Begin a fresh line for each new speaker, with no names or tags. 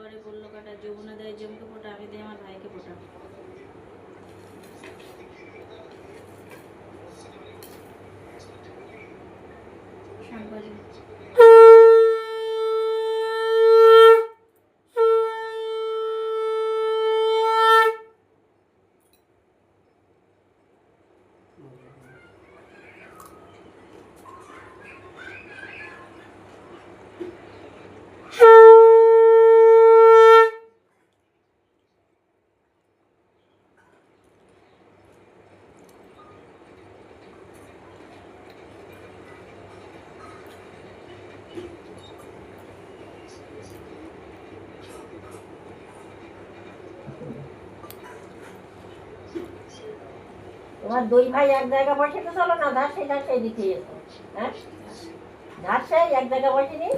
একেবারে বললো কাটা, যমুনা দেয় জমকে ফোটা, আমি দিই আমার ভাইকে ফোটা। শাকবাজি
তোমার দুই ভাই এক জায়গা বসে তো চলো না, ধার সেই দিকে এসো। হ্যাঁ, ধার সেই এক জায়গা বসে নি।